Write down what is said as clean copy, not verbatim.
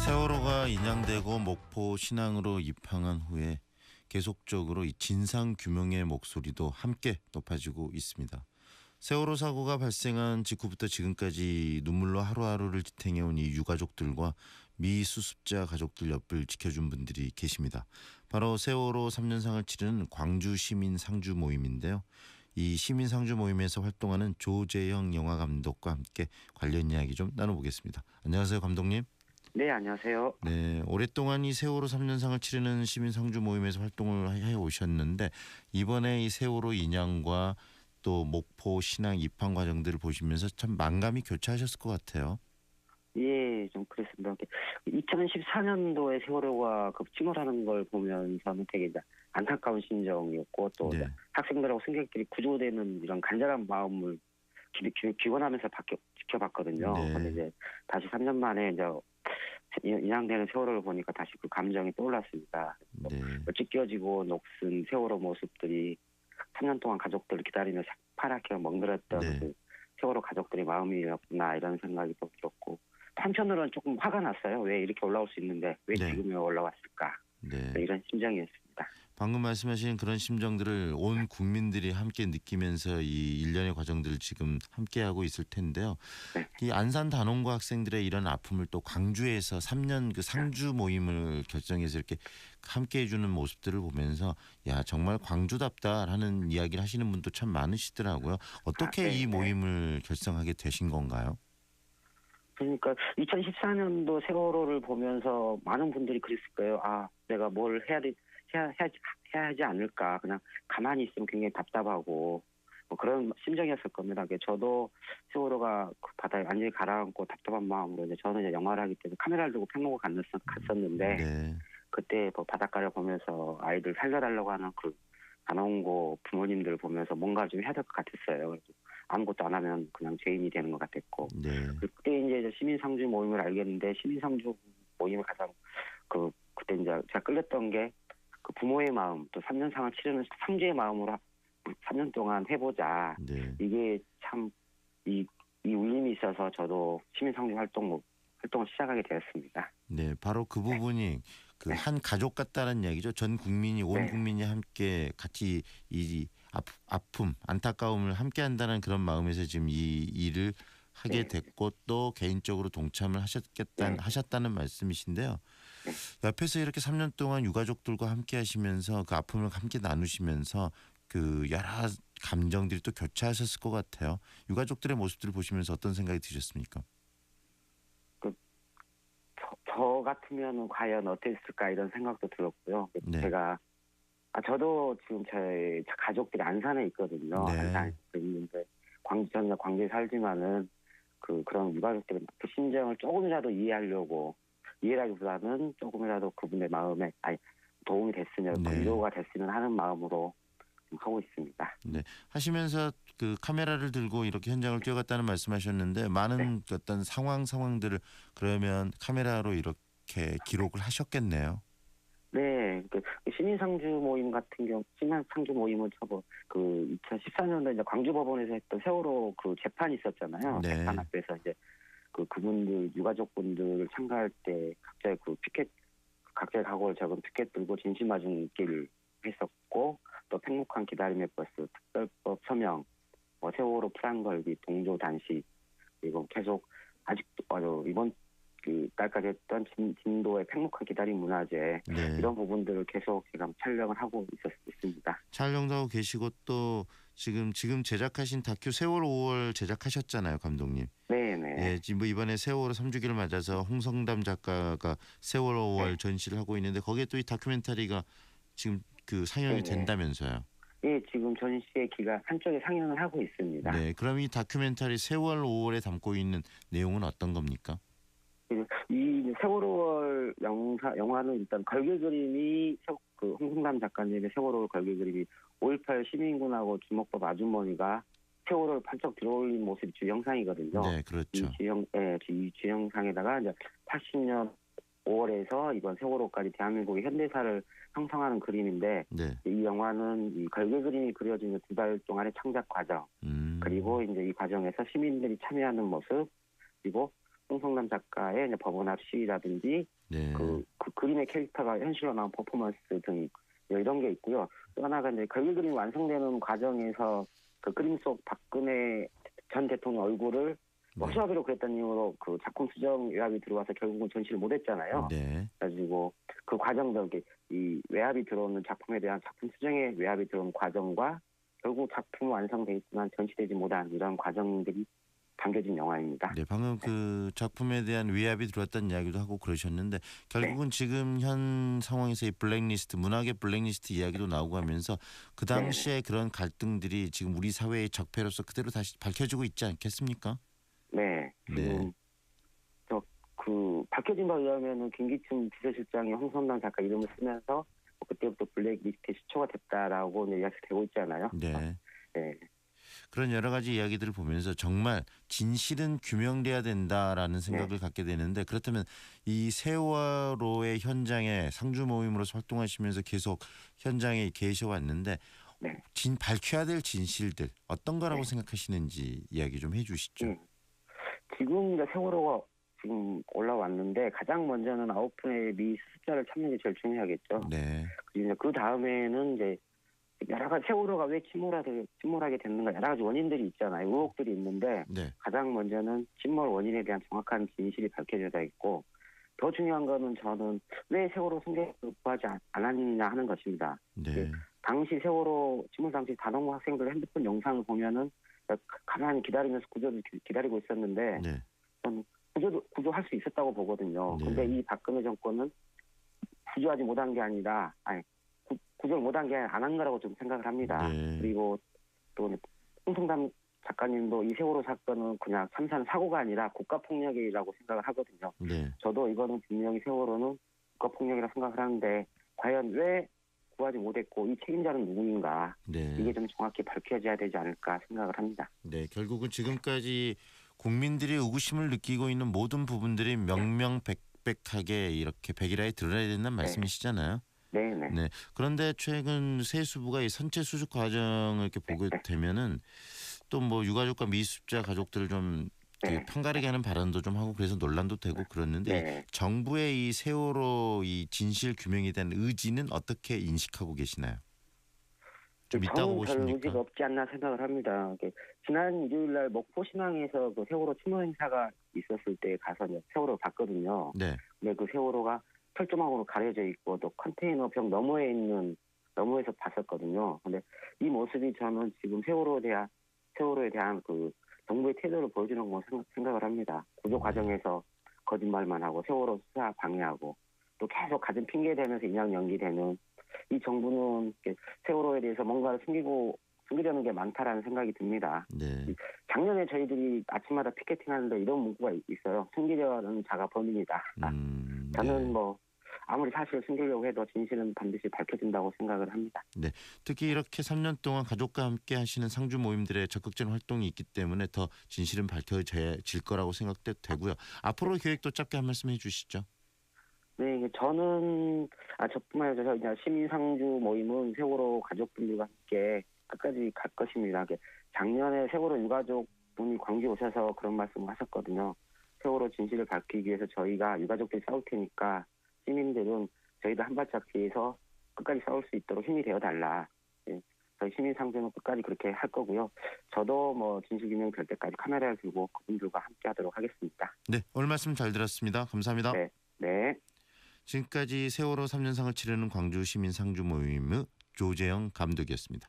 세월호가 인양되고 목포 신항으로 입항한 후에 계속적으로 이 진상 규명의 목소리도 함께 높아지고 있습니다. 세월호 사고가 발생한 직후부터 지금까지 눈물로 하루하루를 지탱해온 이 유가족들과 미수습자 가족들 옆을 지켜준 분들이 계십니다. 바로 세월호 3년상을 치르는 광주 시민 상주 모임인데요. 이 시민 상주 모임에서 활동하는 조재영 영화감독과 함께 관련 이야기 좀 나눠보겠습니다. 안녕하세요, 감독님. 네, 안녕하세요. 네, 오랫동안 이 세월호 3년상을 치르는 시민 상주 모임에서 활동을 해 오셨는데 이번에 이 세월호 인양과 또 목포 신항 입항 과정들을 보시면서 참 만감이 교차하셨을 것 같아요. 예, 좀 그랬습니다. 2014년도에 세월호가 침몰하는 걸 보면서는 되게 이제 안타까운 심정이었고 또 네. 학생들하고 승객들이 구조되는 이런 간절한 마음을 기원하면서 지켜봤거든요. 네. 근데 이제 다시 3년 만에 이제 인양되는 세월호를 보니까 다시 그 감정이 떠올랐습니다. 네. 찢겨지고 녹슨 세월호 모습들이 3년 동안 가족들을 기다리며 파랗게 멍들었던 네. 그 세월호 가족들의 마음이었구나 이런 생각이 또 들었고 한편으로는 조금 화가 났어요. 왜 이렇게 올라올 수 있는데 왜 네. 지금에 올라왔을까 네. 이런 심정이었습니다. 방금 말씀하신 그런 심정들을 온 국민들이 함께 느끼면서 이 일련의 과정들을 지금 함께하고 있을 텐데요. 네. 이 안산 단원고 학생들의 이런 아픔을 또 광주에서 3년 그 상주 모임을 결정해서 이렇게 함께해 주는 모습들을 보면서 야 정말 광주답다라는 이야기를 하시는 분도 참 많으시더라고요. 어떻게 네, 이 네. 모임을 결성하게 되신 건가요? 그러니까 2014년도 세월호를 보면서 많은 분들이 그랬을 거예요. 아, 내가 뭘 해야 하지 않을까. 그냥 가만히 있으면 굉장히 답답하고 뭐 그런 심정이었을 겁니다. 저도 세월호가 그 바다에 완전히 가라앉고 답답한 마음으로 저는 이제 영화를 하기 때문에 카메라를 들고 평로고 갔었는데 네. 그때 뭐 바닷가를 보면서 아이들 살려달라고 하는 그 단원고 부모님들 보면서 뭔가 좀 해야 될 것 같았어요. 아무것도 안 하면 그냥 죄인이 되는 것 같았고. 네. 그때 이제 시민상주 모임을 알겠는데 시민상주 모임을 가장 그때 이제 제가 끌렸던 게 그 부모의 마음 또 3년상을 치르는 상주의 마음으로 3년 동안 해보자. 네. 이게 참 이 울림이 있어서 저도 시민상주 활동을 시작하게 되었습니다. 네, 바로 그 부분이 그 네. 한 가족 같다는 얘기죠. 전 국민이 온 네. 국민이 함께 같이 이 아픔, 안타까움을 함께 한다는 그런 마음에서 지금 이 일을 하게 네. 됐고 또 개인적으로 동참을 하셨다는 말씀이신데요. 옆에서 이렇게 3년 동안 유가족들과 함께 하시면서 그 아픔을 함께 나누시면서 그 여러 감정들이 또 교차하셨을 것 같아요. 유가족들의 모습들을 보시면서 어떤 생각이 드셨습니까? 저 같으면 과연 어땠을까 이런 생각도 들었고요. 네. 저도 지금 제 가족들이 안산에 있거든요. 네. 안산에 있는데 저는 광주에 살지만은 그런 유가족들의 그 심정을 조금이라도 이해라기보다는 조금이라도 그분의 마음에 도움이 됐으면 네. 위로가 됐으면 하는 마음으로 하고 있습니다. 네. 하시면서 그 카메라를 들고 이렇게 현장을 뛰어갔다는 말씀하셨는데 많은 어떤 상황들을 그러면 카메라로 이렇게 기록을 하셨겠네요. 네, 시민상주 모임 같은 경우, 시민상주 모임은 2014년도에 이제 광주법원에서 했던 세월호 그 재판이 있었잖아요. 네. 재판 앞에서 이제 그분들, 유가족분들 참가할 때 각자의 각오를 적은 피켓 들고 진심 맞은 길 했었고, 또 팽목한 기다림의 버스, 특별법 서명, 세월호 프랑걸비, 동조 단식, 그리고 계속 아직도 이번 딸까지 했던 진도의 팽목한 기다림 문화재 네. 이런 부분들을 계속 제가 촬영을 하고 있습니다. 촬영도 하고 계시고 또 지금 제작하신 다큐 세월호 5월 제작하셨잖아요, 감독님. 네네. 예, 지금 이번에 세월호 3주기를 맞아서 홍성담 작가가 세월호 5월 전시를 하고 있는데 거기에 또 이 다큐멘터리가 지금 상영이 된다면서요. 예, 지금 전시의 기가 한쪽에 상영을 하고 있습니다. 네, 그럼 이 다큐멘터리 세월 5월에 담고 있는 내용은 어떤 겁니까? 이 세월호 영화는 일단 걸개 그림이 홍성담 작가님의 세월호 걸개 그림이 5.18 시민군하고 주먹밥 아주머니가 세월호를 반짝 들어올린 모습이 주영상이거든요. 네, 그렇죠. 이 주영상에다가 이제 80년 5월에서 이번 세월호까지 대한민국의 현대사를 형성하는 그림인데 네. 이 영화는 이 걸개 그림이 그려지는 2달 동안의 창작 과정 그리고 이제 이 과정에서 시민들이 참여하는 모습 그리고 홍성남 작가의 이제 법원 앞 시위라든지 네. 그 그림의 캐릭터가 현실로 나온 퍼포먼스 등 이런 게 있고요. 또 하나가 이제 그 그림이 완성되는 과정에서 그 그림 속 박근혜 전 대통령 얼굴을 네. 허수아비로 그랬다는 이유로 그 작품 수정 외압이 들어와서 결국은 전시를 못했잖아요. 네. 그래가지고 그 과정도 이렇게 이 외압이 들어오는 작품에 대한 작품 수정에 외압이 들어오는 과정과 결국 작품 완성돼 있지만 전시되지 못한 이런 과정들이 담겨진 영화입니다. 네, 방금 그 작품에 대한 위압이 들어왔다는 이야기도 하고 그러셨는데 결국은 지금 현 상황에서 이 블랙리스트, 문학의 블랙리스트 이야기도 나오고 하면서 그 당시에 그런 갈등들이 지금 우리 사회의 적폐로서 그대로 다시 밝혀지고 있지 않겠습니까? 네. 지금 그 밝혀진 바에 의하면은 김기춘 비서실장이 홍성남 작가 이름을 쓰면서 그때부터 블랙리스트에 시초가 됐다라고 이야기가 되고 있잖아요. 네. 네. 그런 여러 가지 이야기들을 보면서 정말 진실은 규명돼야 된다라는 생각을 갖게 되는데 그렇다면 이 세월호의 현장에 상주 모임으로서 활동하시면서 계속 현장에 계셔 왔는데 네. 밝혀야 될 진실들 어떤 거라고 생각하시는지 이야기 좀 해주시죠. 지금 이제 세월호가 지금 올라왔는데 가장 먼저는 9분의 미 수습자를 찾는 게 제일 중요하겠죠. 네. 그리고 그 다음에는 이제 여러 가지 세월호가 왜 침몰하게 됐는가 여러 가지 원인들이 있잖아요. 의혹들이 있는데 네. 가장 먼저는 침몰 원인에 대한 정확한 진실이 밝혀져야 있고 더 중요한 거는 저는 왜 세월호 승객을 구하지 않았느냐 하는 것입니다. 네. 당시 세월호 침몰 당시 다동호 학생들 핸드폰 영상을 보면은 가만히 기다리면서 구조를 기다리고 있었는데 네. 저는 구조할 수 있었다고 보거든요. 네. 근데 이 박근혜 정권은 구조하지 못한 게 아니라 구조를 못한 게 안 한 거라고 좀 생각을 합니다. 네. 그리고 또 홍성남 작가님도 이 세월호 사건은 그냥 참사는 사고가 아니라 국가폭력이라고 생각을 하거든요. 네. 저도 이거는 분명히 세월호는 국가폭력이라고 생각을 하는데 과연 왜 구하지 못했고 이 책임자는 누구인가 네. 이게 좀 정확히 밝혀져야 되지 않을까 생각을 합니다. 네. 결국은 지금까지 국민들이 의구심을 느끼고 있는 모든 부분들이 명명백백하게 이렇게 백일화에 드러나야 된다는 말씀이시잖아요. 네네. 네. 그런데 최근 세수부가 이 선체 수습 과정을 이렇게 보게 되면은 또 뭐 유가족과 미수습자 가족들을 좀 편가르게 하는 발언도 좀 하고 그래서 논란도 되고 그러는데 정부의 이 세월호 이 진실 규명에 대한 의지는 어떻게 인식하고 계시나요? 좀 있다고 저는 별 보십니까? 의지가 없지 않나 생각을 합니다. 지난 일요일 날 목포 신항에서 그 세월호 침몰 행사가 있었을 때 가서 세월호 봤거든요. 네. 근데 그 세월호가 철조망으로 가려져 있고 또 컨테이너 벽 너머에서 봤었거든요. 근데 이 모습이 저는 지금 세월호에 대한 그 정부의 태도를 보여주는 거 생각을 합니다. 구조 과정에서 거짓말만 하고 세월호 수사 방해하고 또 계속 같은 핑계 대면서 인양 연기되는 이 정부는 세월호에 대해서 뭔가를 숨기려는 게 많다라는 생각이 듭니다. 네. 작년에 저희들이 아침마다 피켓팅하는데 이런 문구가 있어요. 숨기려는 자가 범인이다. 저는 뭐 아무리 사실을 숨기려고 해도 진실은 반드시 밝혀진다고 생각을 합니다. 네. 특히 이렇게 3년 동안 가족과 함께 하시는 상주 모임들의 적극적인 활동이 있기 때문에 더 진실은 밝혀질 거라고 생각되고요. 앞으로 계획도 짧게 한 말씀 해주시죠. 네, 저는 저뿐만 아니라 이제 시민 상주 모임은 세월호 가족분들과 함께 끝까지 갈 것입니다. 작년에 세월호 유가족 분이 광주에 오셔서 그런 말씀을 하셨거든요. 세월호 진실을 밝히기 위해서 저희가 유가족들이 싸울 테니까 시민들은 저희도 한 발짝 뒤에서 끝까지 싸울 수 있도록 힘이 되어달라. 저희 시민 상주는 끝까지 그렇게 할 거고요. 저도 뭐 진실규명 될 때까지 카메라를 들고 그분들과 함께하도록 하겠습니다. 네, 오늘 말씀 잘 들었습니다. 감사합니다. 네. 지금까지 세월호 3년상을 치르는 광주 시민 상주 모임의 조재영 감독이었습니다.